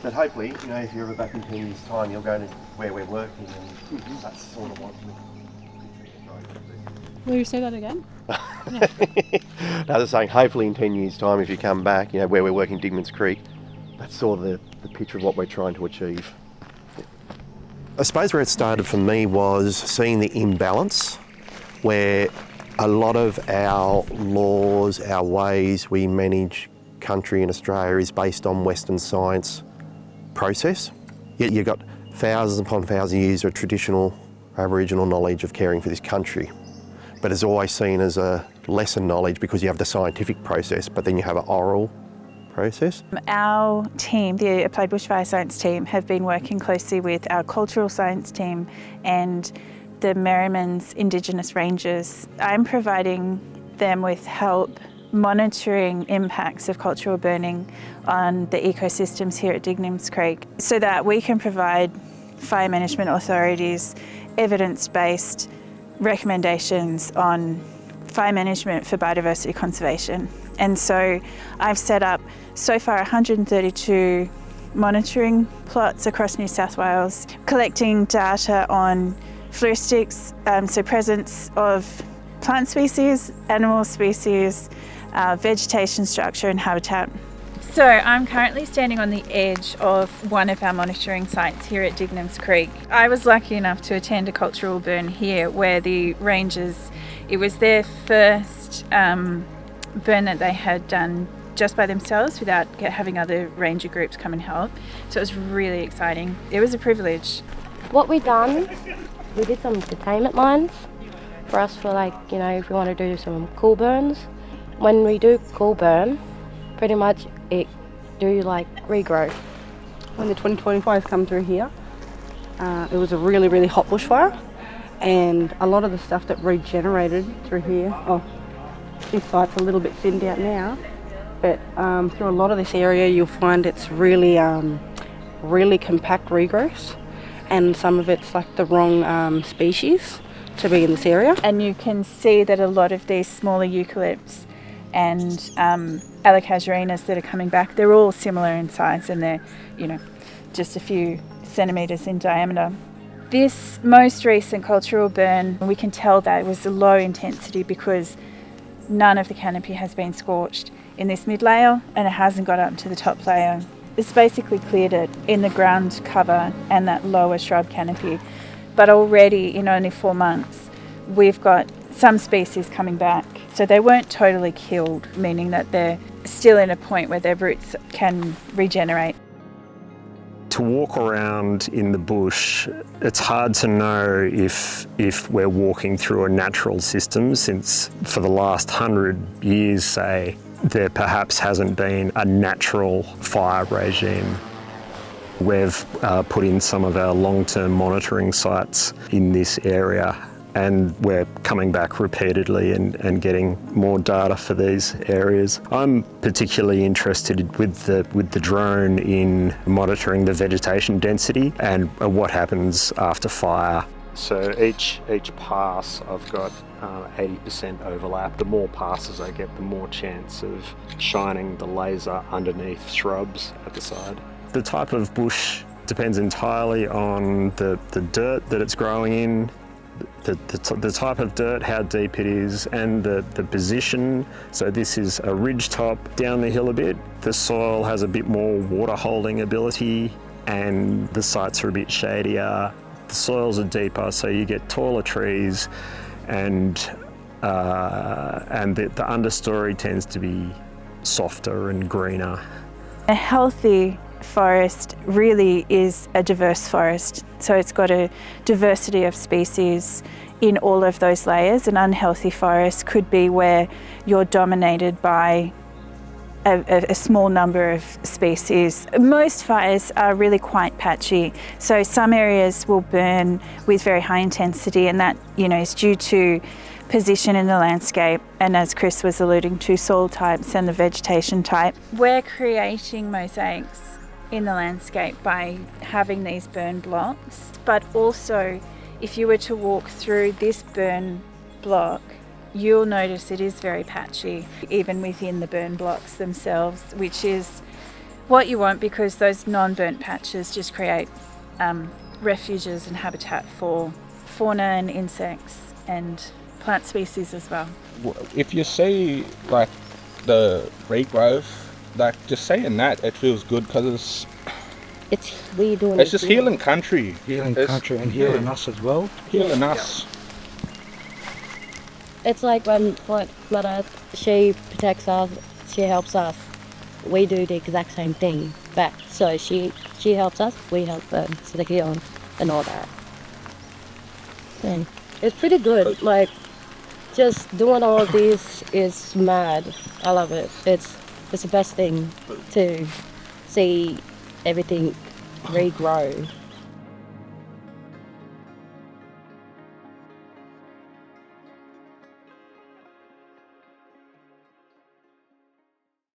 But hopefully, if you're ever back in 10 years' time, you'll go to where we're working, and that's sort of what Will you say that again? I was saying, hopefully in 10 years' time, if you come back, where we're working Djiringanj Country, that's sort of the picture of what we're trying to achieve. I suppose where it started for me was seeing the imbalance where a lot of our laws, our ways we manage country in Australia is based on Western science process. Yet you've got thousands upon thousands of years of traditional Aboriginal knowledge of caring for this country. But it's always seen as a lesser knowledge because you have the scientific process, but then you have an oral process. Our team, the Applied Bushfire Science team, have been working closely with our cultural science team and the Merriman's Indigenous Rangers. I'm providing them with help monitoring impacts of cultural burning on the ecosystems here at Djiringanj Creek so that we can provide fire management authorities evidence-based recommendations on fire management for biodiversity conservation. And so I've set up so far 132 monitoring plots across New South Wales, collecting data on floristics, so presence of plant species, animal species, vegetation structure and habitat. So I'm currently standing on the edge of one of our monitoring sites here at Djiringanj Creek. I was lucky enough to attend a cultural burn here where the rangers, it was their first burn that they had done just by themselves without having other ranger groups come and help. So it was really exciting. It was a privilege. What we done, we did some containment lines for us for if we want to do some cool burns. When we do cool burn, pretty much it do regrowth. When the 2025s come through here, it was a really, really hot bushfire, and a lot of the stuff that regenerated through here, this site's a little bit thinned out now, but through a lot of this area you'll find it's really, really compact regrowth, and some of it's the wrong species to be in this area. And you can see that a lot of these smaller eucalypts and alocasurinas that are coming back, they're all similar in size and they're, just a few centimetres in diameter. This most recent cultural burn, we can tell that it was a low intensity because none of the canopy has been scorched in this mid layer and it hasn't got up to the top layer. It's basically cleared it in the ground cover and that lower shrub canopy. But already in only 4 months, we've got some species coming back. So they weren't totally killed, meaning that they're still in a point where their roots can regenerate. To walk around in the bush, it's hard to know if we're walking through a natural system, since for the last 100 years, say, there perhaps hasn't been a natural fire regime. We've put in some of our long-term monitoring sites in this area, and we're coming back repeatedly and getting more data for these areas. I'm particularly interested with the drone in monitoring the vegetation density and what happens after fire. So each pass I've got 80% overlap. The more passes I get, the more chance of shining the laser underneath shrubs at the side. The type of bush depends entirely on the dirt that it's growing in, the type of dirt, how deep it is, and the position. So this is a ridge top down the hill a bit. The soil has a bit more water holding ability and the sites are a bit shadier. The soils are deeper, so you get taller trees, and the understory tends to be softer and greener. A healthy forest really is a diverse forest, so it's got a diversity of species in all of those layers. An unhealthy forest could be where you're dominated by a small number of species. Most fires are really quite patchy, so some areas will burn with very high intensity, and that is due to position in the landscape, and as Chris was alluding to, soil types and the vegetation type. We're creating mosaics in the landscape by having these burn blocks, but also if you were to walk through this burn block, you'll notice it is very patchy, even within the burn blocks themselves, which is what you want, because those non-burnt patches just create refuges and habitat for fauna and insects and plant species as well. If you say like the regrowth, like just saying that, it feels good because It's it's just healing country. Healing It's- country and healing us as well. Healing us. It's like when Mother, she protects us, she helps us. We do the exact same thing back. So she helps us, we help her, so they heal and all that. And it's pretty good. Like, just doing all of this is mad. I love it. It's the best thing to see everything regrow.